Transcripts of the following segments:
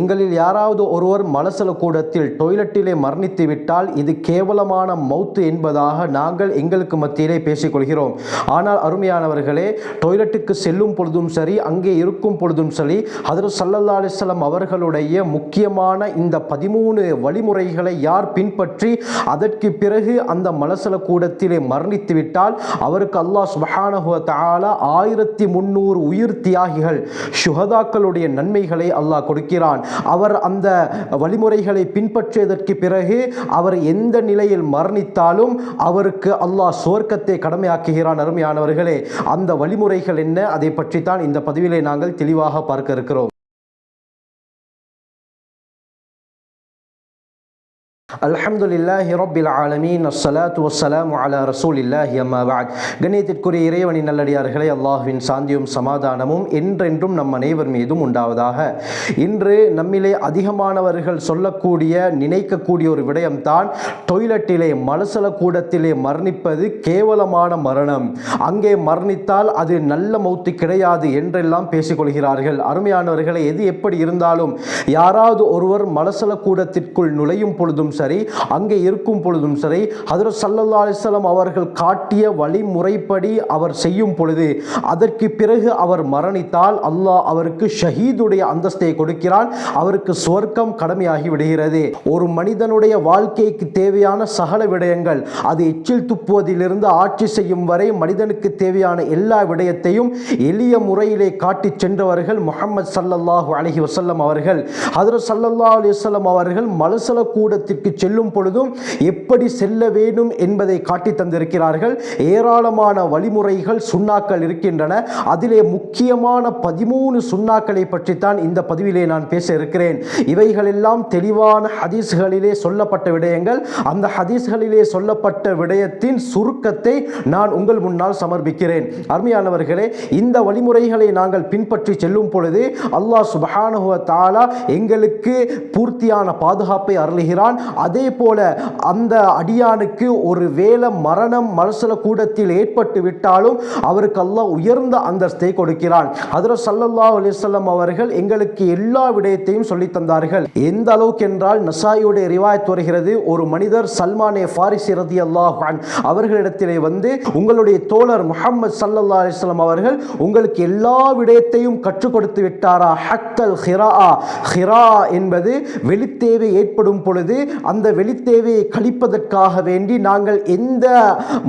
எங்களில் யாராவது ஒருவர் மலசல கூடத்தில் டொய்லெட்டிலே மரணித்து விட்டால் இது கேவலமான மௌத்து என்பதாக நாங்கள் எங்களுக்கு மத்தியிலே பேசிக்கொள்கிறோம். ஆனால் அருமையானவர்களே, டொய்லெட்டுக்கு செல்லும் பொழுதும் சரி, அங்கே இருக்கும் பொழுதும் சரி, ஹஜ்ரத் ஸல்லல்லாஹு அலைஹி வஸல்லம் அவர்களுடைய முக்கியமான இந்த 13 வழிமுறைகளை யார் பின்பற்றி அதற்கு பிறகு அந்த மலசல கூடத்திலே மரணித்து விட்டால் அவருக்கு அல்லாஹ் சுப்ஹானஹு வ தஆலா 1300 உயிர் தியாகிகள் ஷுஹதாக்களுடைய நன்மைகளை அல்லாஹ் கொடுக்கிறான். அவர் அந்த வழிமுறைகளை பின்பற்றியதற்கு பிறகு அவர் எந்த நிலையில் மரணித்தாலும் அவருக்கு அல்லாஹ் சுவர்க்கத்தை கடமையாக்குகிறான். அருமையானவர்களே, அந்த வழிமுறைகள் என்ன, அதை பற்றி தான் இந்த பதிவிலே நாங்கள் தெளிவாக பார்க்க இருக்கிறோம். அல்ஹம்துலில்லாஹி ரப்பில் ஆலமீன், அஸ்ஸலாத்து வஸ்ஸலாமு அலா ரசூலில்லாஹி அம்மா பஅத். கண்ணியத்திற்குரிய இறைவனின் நல்லடியார்களே, அல்லாஹ்வின் சாந்தியும் சமாதானமும் என்றென்றும் நம் அனைவர் மீதும் உண்டாவதாக. இன்று நம்மிலே அதிகமானவர்கள் சொல்லக்கூடிய நினைக்கக்கூடிய ஒரு விடயம்தான் டொய்லெட்டிலே மலசல கூடத்திலே மரணிப்பது கேவலமான மரணம், அங்கே மரணித்தால் அது நல்ல மௌத்து கிடையாது என்றெல்லாம் பேசிக்கொள்கிறார்கள். அருமையானவர்களை, எது எப்படி இருந்தாலும் யாராவது ஒருவர் மலசல கூடத்திற்குள் நுழையும் பொழுதும் சரி, அங்கே இருக்கும் பொழுதும் சரி, ஹஜ்ரத் ஸல்லல்லாஹு அலைஹி வஸல்லம் அவர்கள் காட்டிய வழிமுறைப்படி அவர் செய்யும் பொழுது அதற்கு பிறகு அவர் மரணித்தால் அல்லாஹ் அவருக்கு ஷஹீதுடைய அந்தஸ்தை கொடுக்கிறான், அவருக்கு சுவர்க்கம் கடமையாகி விடுகிறது. ஒரு மனிதனுடைய வாழ்க்கைக்கு தேவையான சகல விடயங்கள், அது எச்சில் துப்புவதிலிருந்து ஆட்சி செய்யும் வரை மனிதனுக்கு தேவையான எல்லா விடயத்தையும் எளிய முறையிலே காட்டி சென்றவர்கள் முஹம்மது ஸல்லல்லாஹு அலைஹி வஸல்லம் அவர்கள். ஹஜ்ரத் ஸல்லல்லாஹு அலைஹி வஸல்லம் அவர்கள் மலசல கூடத்திற்கு செல்லும் பொழுதும் எப்படி செல்ல வேண்டும் என்பதை காட்டி தந்திருக்கிறார்கள். ஏராளமான வழிமுறைகள் சுன்னாக்கள் இருக்கின்றன. அதிலே முக்கியமான 13 சுன்னாக்களை பற்றித்தான் இந்த பதிவிலே நான் பேச இருக்கிறேன். இவைகளெல்லாம் தெளிவான ஹதீஸ்களிலே சொல்லப்பட்ட விடயங்கள். அந்த ஹதீஸ்களிலே சொல்லப்பட்ட விடயத்தின் சுருக்கத்தை நான் உங்கள் முன்னால் சமர்ப்பிக்கிறேன். அருமையானவர்களே, இந்த வழிமுறைகளை நாங்கள் பின்பற்றி செல்லும் பொழுது அல்லாஹ் சுப்ஹானஹு வ தஆலா எங்களுக்கு பூர்த்தியான பாதுகாப்பை அருளுகிறான். அதே போல அந்த அடியானுக்கு ஒரு வேளை மரணம் மலசல கூடத்தில் ஏற்பட்டு விட்டாலும் அவருக்கு அல்லாஹ் உயர்ந்த அந்தஸ்தை கொடுக்கிறான். ஹஜ்ரத் ஸல்லல்லாஹு அலைஹி வஸல்லம் அவர்கள் எங்களுக்கு எல்லா விடயத்தையும் சொல்லி தந்தார்கள். எந்த அளவுக்கு என்றால், நசாயியுடைய ரிவாயத் வருகிறது, ஒரு மனிதர் சல்மானே ஃபாரிசி ரலியல்லாஹு அன்ஹு அவர்களிடத்திலே வந்து, உங்களுடைய தோழர் முஹம்மது ஸல்லல்லாஹு அலைஹி வஸல்லம் அவர்கள் உங்களுக்கு எல்லா விடயத்தையும் கற்றுக் கொடுத்து விட்டாரா? ஹத்தல் ஹிராஆ, ஹிரா என்பது வெளித்தேவை ஏற்படும் பொழுது அந்த வெளித்தேவையை கழிப்பதற்காக வேண்டி நாங்கள் எந்த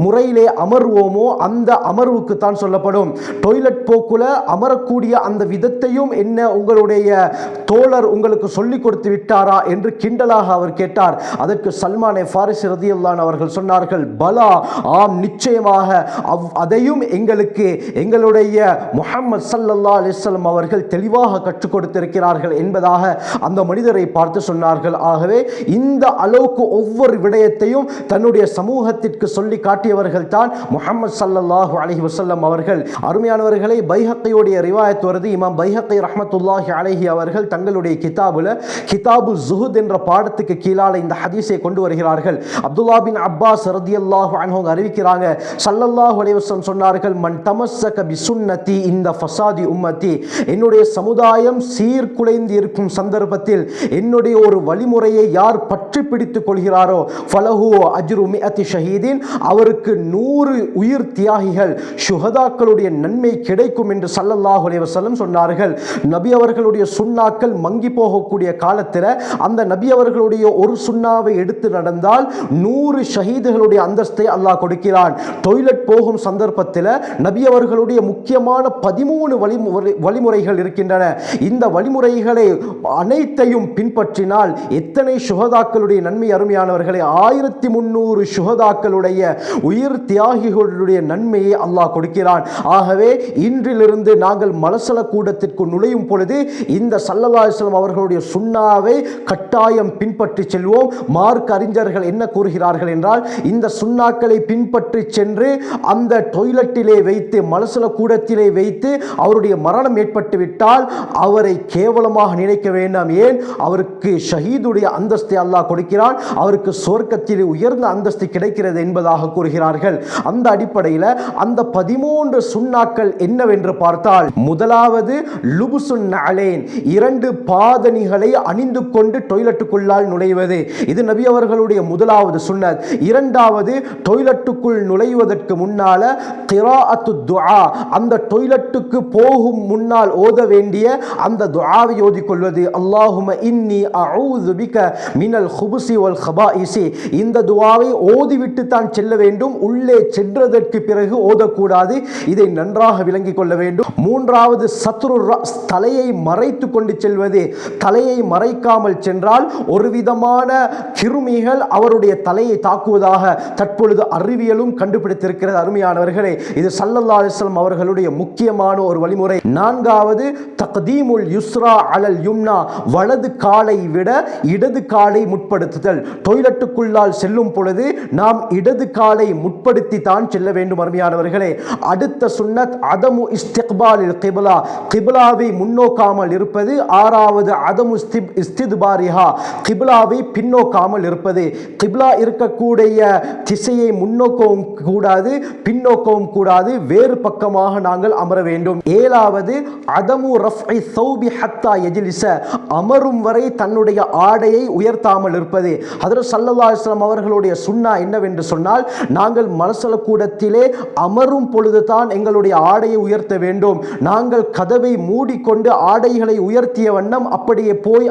முறையிலே அமர்வோமோ அந்த அமர்வுக்கு தான் சொல்லப்படும். டொய்லெட் போக்குல அமரக்கூடிய அந்த விதத்தையும் என்ன உங்களுடைய தோழர் உங்களுக்கு சொல்லிக் கொடுத்து விட்டாரா என்று கிண்டலாக அவர் கேட்டார். அதற்கு சல்மானே ஃபாரிசி ரலியல்லாஹு அன்ஹு அவர்கள் சொன்னார்கள், பலா, ஆம், நிச்சயமாக அதையும் எங்களுக்கு எங்களுடைய முஹம்மது ஸல்லல்லாஹு அலைஹி வஸல்லம் அவர்கள் தெளிவாக கற்றுக் கொடுத்திருக்கிறார்கள் என்பதாக அந்த மனிதரை பார்த்து சொன்னார்கள். ஆகவே இந்த அளவுக்கு ஒவ்வொரு விடயத்தையும் தன்னுடைய சமூகத்திற்கு சொல்லி காட்டியவர்கள் தான் முஹம்மது ஸல்லல்லாஹு அலைஹி வஸல்லம் அவர்கள். அருமையானவர்களை, பைஹக்கியுடைய ரிவாயத் வருது. இமாம் பைஹக்கி ரஹ்மத்துல்லாஹி அலைஹி அவர்கள் தங்களுடைய கிதாபுல கிதாபு ஸுஹுத் என்ற பாடத்துக்கு கீழால இந்த ஹதீஸை கொண்டு வருகிறார்கள். அப்துல்லாஹ் பின் அப்பாஸ் ரலியல்லாஹு அன்ஹு அறிவிக்கிறாங்க, ஸல்லல்லாஹு அலைஹி வஸல்லம் சொன்னார்கள், மன் தமஸ்ஸக பிசுன்னதி இந்த ஃபஸாதி உம்மதி, என்னுடைய சமுதாயம் சீர்குலைந்து இருக்கும் சந்தர்ப்பத்தில் என்னுடைய ஒரு வழிமுறையை யார் பற்றி பிடித்துக் கொள்கிறாரோ ஃபலஹு அஜ்ரு மிஅத்தி ஷஹீதின், அவருக்கு 100 உயிர் தியாகிகள் ஷுஹதாக்களுடைய நன்மை கிடைக்கும் என்று ஸல்லல்லாஹு அலைஹி வஸல்லம் சொன்னார்கள். நபி அவர்களுடைய சுன்னாக்கள் மங்கி போகக்கூடிய காலத்தில் அந்த நபி அவர்களுடைய ஒரு சுன்னாவை எடுத்து நடந்தால் 100 ஷஹீதுகளுடைய அந்தஸ்தை அல்லாஹ் கொடுக்கிறான். டொய்லெட் போகும் சந்தர்ப்பத்தில் நபி அவர்களுடைய முக்கியமான 13 வழிமுறைகள் இருக்கின்றன. இந்த வழிமுறைகளை அனைத்தையும் பின்பற்றினால் எத்தனை ஷுஹதாக்களுடைய நன்மை அருமையானவர்களை, 1300 ஷுஹதாக்களுடைய உயிர் தியாகிகளுடைய நன்மையை அல்லாஹ் கொடுக்கிறான். ஆகவே இன்றிலிருந்து நாங்கள் மலசல கூடத்திற்கு நுழையும் பொழுது இந்த ஸல்லல்லாஹு அலைஹி வஸல்லம் அவர்களுடைய சுன்னாவை கட்டாயம் பின்பற்றி செல்வோம். மார்க் அறிஞர்கள் என்ன கூறுகிறார்கள் என்றால், இந்த சுன்னாக்களை பின்பற்றி சென்று அந்த டொய்லெட்டிலே வைத்து மலசல கூடத்திலே வைத்து அவருடைய மரணம் ஏற்பட்டு விட்டால் அவரை கேவலமாக நினைக்க வேண்டாம். ஏன்? அவருக்கு ஷஹீதுடைய அந்தஸ்தை அல்லாஹ் கொடுக்கிறான், அவருக்கு சொர்க்கத்தில் உயர்ந்த அந்தஸ்து கிடைக்கிறது என்பதாக கூறுகிறார்கள். அந்த அடிப்படையில் அந்த 13 சுன்னாக்கள் என்னவென்று பார்த்தால், முதலாவது லுபுசுன் அலேன், 2 பாதணிகளை அணிந்து கொண்டு டொய்லெட்டுக்குள்ளால் நுழைவது. இது நபி அவர்களுடைய முதலாவது சுன்னத். இரண்டாவது, டொய்லெட்டுக்குள் நுழைவதற்கு முன்னால கிராஅத்து துஆ, அந்த டொய்லெட்டுக்கு போகும் முன்னால் ஓத வேண்டிய அந்த துஆவை ஓதிக்கொள்வது. அல்லாஹும்ம இன்னி அஊது பிக மினல் குபுஸி வல் கபாயிஸி, இந்த துஆவை ஓதிவிட்டு தான் செல்ல வேண்டும், உள்ளே சென்றதற்கு பிறகு ஓதக்கூடாது. இதை நன்றாக விளங்கிக் கொள்ள வேண்டும். மூன்றாவது சத்ரு ரஸ், தலையை மறைத்து கொண்டு செல்வது. தலையை மறைக்காமல் சென்றால் ஒரு விதமான கிருமிகள் அவருடைய தலையை தாக்குவதாக தற்பொழுது அறிவியலும் கண்டுபிடித்திருக்கிறது. அருமையானவர்களே, இது ஸல்லல்லாஹு அலைஹி வஸல்லம் அவர்களுடைய முக்கியமான ஒரு வழிமுறை. நான்காவது தக்தீமுல் யுஸ்ரா அலல் யும்னா, வலது காலை விட இடது காலை முற்படுத்துதல். டொய்லெட்டுக்குள்ளால் செல்லும் பொழுது நாம் இடது காலை முற்படுத்தி தான் செல்ல வேண்டும். அருமையானவர்களே, அடுத்த சுன்னத் அதமு இஸ்திக்பாலில் கிப்லா, கிப்லாவை முன்னோக்காமல் இருப்பது. ஆறாவது அதமு இஸ்தித்பாரிஹா, கிப்லாவை பின்னோக்காமல் இருப்பது. கிப்லா இருக்கக்கூடிய திசையை முன்னோக்கவும் கூடாது, பின்னோக்கவும் கூடாது, வேறு பக்கமாக நாங்கள் அமர வேண்டும். ஏழாவது அதமு ரஃப்இ ஸௌபி ஹத்தா யஜ்லிஸ, அமரும் வரை தன்னுடைய ஆடையை உயர்த்தாமல் இருப்பது. ஹஜ்ரத் ஸல்லல்லாஹு அலைஹி வஸல்லம் அவர்களுடைய சுன்னா என்னவென்று சொன்னால், நாங்கள் மலசல கூடத்திலே அமரும் பொழுது தான் எங்களுடைய ஆடையை உயர்த்த வேண்டும். நாங்கள் கதவை மூடிக்கொண்டு ஆடைகளை உயர்த்திய வண்ணம் அப்படியே போய்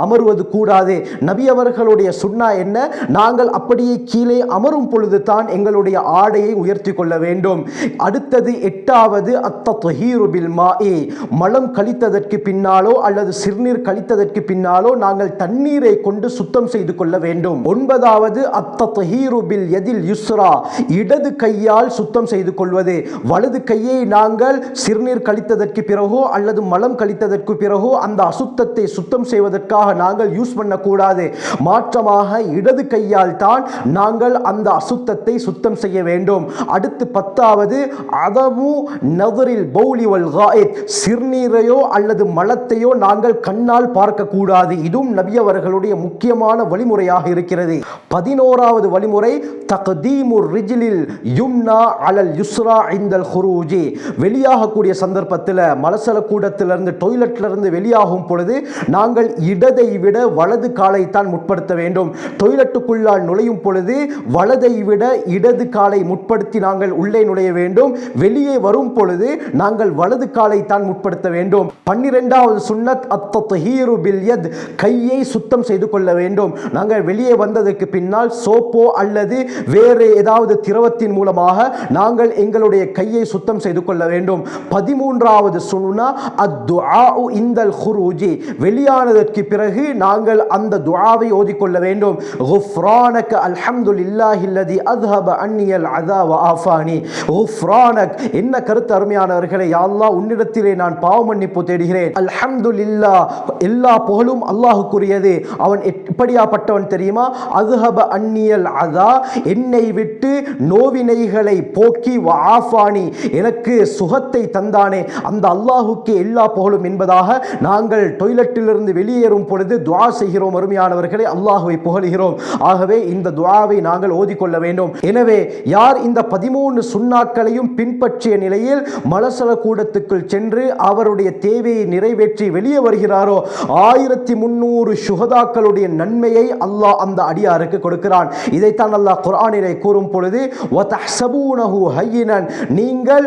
அமருவது கூடாது. நபி அவர்களுடைய சுன்னா என்ன, நாங்கள் அப்படியே கீழே அமரும் பொழுது தான் எங்களுடைய ஆடையை உயர்த்தி கொள்ள வேண்டும். அடுத்தது எட்டாவது அத்தத்ஹீரு பில் மாஇ, மலம் கழித்ததற்கு பின்னாலோ அல்லது சிறுநீர் கழித்ததற்கு பின்னாலோ நாங்கள் தண்ணீரை கொண்டு சுத்தம் செய்து கொள்ள வேண்டும். ஒன்பதாவது அத்தத்ஹீரு பில் யதில் யுஸ்ரா, இடது கையால் சுத்தம் செய்து கொள்வது. வலது கையை நாங்கள் சிறுநீர் கழித்ததற்கு பிறகோ அல்லது மலம் கழித்ததற்கு பிறகோ அந்த அசுத்தத்தை சுத்தம் செய்வதற்காக நாங்கள் யூஸ் பண்ணக்கூடாது. மாற்றமாக இடது கையால் தான் நாங்கள் அந்த அசுத்தத்தை சுத்தம் செய்ய வேண்டும். அடுத்து பத்தாவது அதமு நதரில் பௌலி வல் காயித், சிறுநீரையோ அல்லது மலத்தையோ நாங்கள் கண்ணால் பார்க்க கூடாது. இதுவும் நபி அவர்களுடைய முக்கியமான வழிமுறையாக இருக்கிறது. 11வது வழிமுறை தக்தீமுர் ரிஜ்லில் யும்னா அலல் யுஸ்ரா இந்தல் குரூஜி, வெளியாகக்கூடிய சந்தர்ப்பத்தில் மலசல கூடத்திலிருந்து டொய்லெட்டிலிருந்து வெளியாகும் பொழுது நாங்கள் இடதை விட வலது காலை தான் முற்படுத்த வேண்டும். டொய்லெட்டுக்குள்ளால் நுழையும் பொழுது வலதை விட இடது காலை முற்படுத்தி நாங்கள் உள்ளே நுழைய வேண்டும். வெளியே வரும் பொழுது நாங்கள் வலது காலை தான் முற்படுத்த வேண்டும். 12வது சுன்னத் அத்தத்ஹீரு பில் யத், கையை சுத்தம் செய்து கொள்ள வேண்டும். நாங்கள் வெளியே வந்ததற்கு பின்னால் சோப்போ அல்லது வேறு ஏதாவது திரவத்தின் மூலமாக நாங்கள் எங்களுடைய கையை சுத்தம் செய்து கொள்ள வேண்டும். 13வது சுன்னா அத்துஆ இந்தல் குரூஜி, வெளியானதற்கு பிறகு நாங்கள் அந்த துஆவை ஓதிக்கொள்ள வேண்டும். குஃப்ரானக அல்ஹம்துலில்லாஹில்லதி அஸ்ஹப அன்னியல் அதா வ ஆஃபானி. குஃப்ரானக், என்ன கருத்து அருமையானவர்களே, யா அல்லாஹ் உன்னிடத்திலே நான் பாவ மன்னிப்பு தேடுகிறேன். அல்ஹம்துலில்லாஹ், எல்லா புகழும் அல்லாஹ்வுக்குரியது. அவன் எப்படியாப்பட்டவன் தெரியுமா? அஸ்ஹப அன்னியல் அதா, என்னை விட்டு நோவினைகளை போக்கி வ ஆஃபானி, எனக்கு சுகத்தை தந்தானே, அந்த அல்லாஹுக்கு எல்லா புகழும் என்பதாக நாங்கள் டொய்லெட்டிலிருந்து வெளியேறும் பொழுது துஆ செய்கிறோம். அருமையானவர்களே, அல்லாஹுவை புகழுகிறோம். ஆகவே இந்த துஆவை நாங்கள் ஓதிக்கொள்ள வேண்டும். எனவே யார் இந்த 13 சுன்னாக்களையும் பின்பற்றிய நிலையில் மலசல கூடத்துக்குள் சென்று அவருடைய தேவையை நிறைவேற்றி வெளியே வருகிறாரோ 1300 சுஹதாக்களுடைய நன்மையை அல்லாஹ் அந்த அடியாருக்கு கொடுக்கிறான். இதைத்தான் அல்லாஹ் குர்ஆனிலே கூறும் பொழுது வதஹ்சபூனஹு ஹய்யினன், நீங்கள்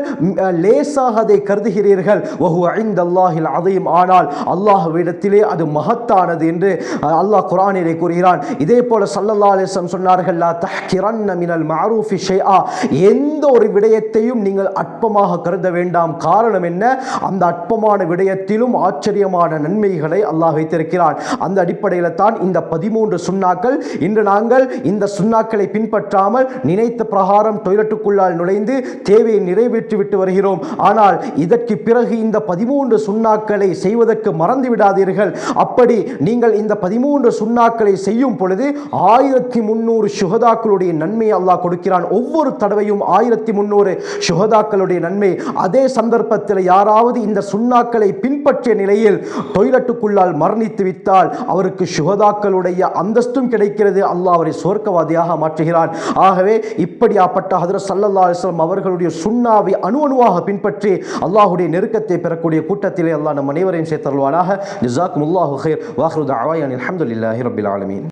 லேசாக அதை கருதுகிறீர்கள், வஹுவ இன்தல்லாஹில் அதீம், ஆனால் அல்லாஹ்விடத்திலே அது மகத்தானது என்று அல்லாஹ் குர்ஆனிலே கூறுகிறான். இதே போல ஸல்லல்லாஹு அலைஹி வஸல்லம் சொன்னார்கள், லா தஹ்கிரன்ன மினல் மஅரூஃபி ஷைஆ, எந்த ஒரு விடயத்தையும் நீங்கள் அற்பமாக கருத வேண்டாம். காரணம் என்ன? அந்த அற்பமான விடயத்திலும் ஆச்சரியமான நன்மைகளை அல்லாஹ் வைத்திருக்கிறான். அந்த அடிப்படையில் தான் இந்த 13 சுன்னாக்கள். இன்று நாங்கள் இந்த சுன்னாக்களை பின்பற்றாமல் நினைத்த பிரகாரம் டொய்லெட்டுக்குள்ளால் நுழைந்து தேவையை நிறைவேற்றி விட்டு வருகிறோம். ஆனால் இதற்கு பிறகு இந்த 13 சுன்னாக்களை செய்வதற்கு மறந்து விடாதீர்கள். அப்படி நீங்கள் இந்த 13 சுன்னாக்களை செய்யும் பொழுது 1300 சுஹதாக்களுடைய நன்மையை அல்லாஹ் கொடுக்கிறான். ஒவ்வொரு தடவையும் 1300 சுஹதாக்களுடைய நன்மை. அதே சந்தர்ப்பத்தில் யாராவது இந்த சுன்னாக்களை பின்பற்றிய நிலையில் டொய்லெட்டுக்குள்ளால் மரணித்து விட்டால் அவருக்கு சுஹதாக்களுடைய உயரிய அந்தஸ்தும் கிடைக்கிறது, அல்லாஹ் அவரை சொர்க்கவாதியாக மாற்றுகிறான். ஆகவே இப்படியாப்பட்ட ஹஜ்ரத் ஸல்லல்லாஹு அலைஹி வஸல்லம் அவர்களுடைய சுன்னாவை அணுவாக பின்பற்றி அல்லாஹ்வுடைய நெருக்கத்தை பெறக்கூடிய கூட்டத்திலே அல்லாஹ் நம் அனைவரையும் சேர்த்தருள்வானாக. ஜஸாக்குமுல்லாஹு கைர். வாஹிரு தஅவானா அல்ஹம்துலில்லாஹி ரப்பில் ஆலமீன்.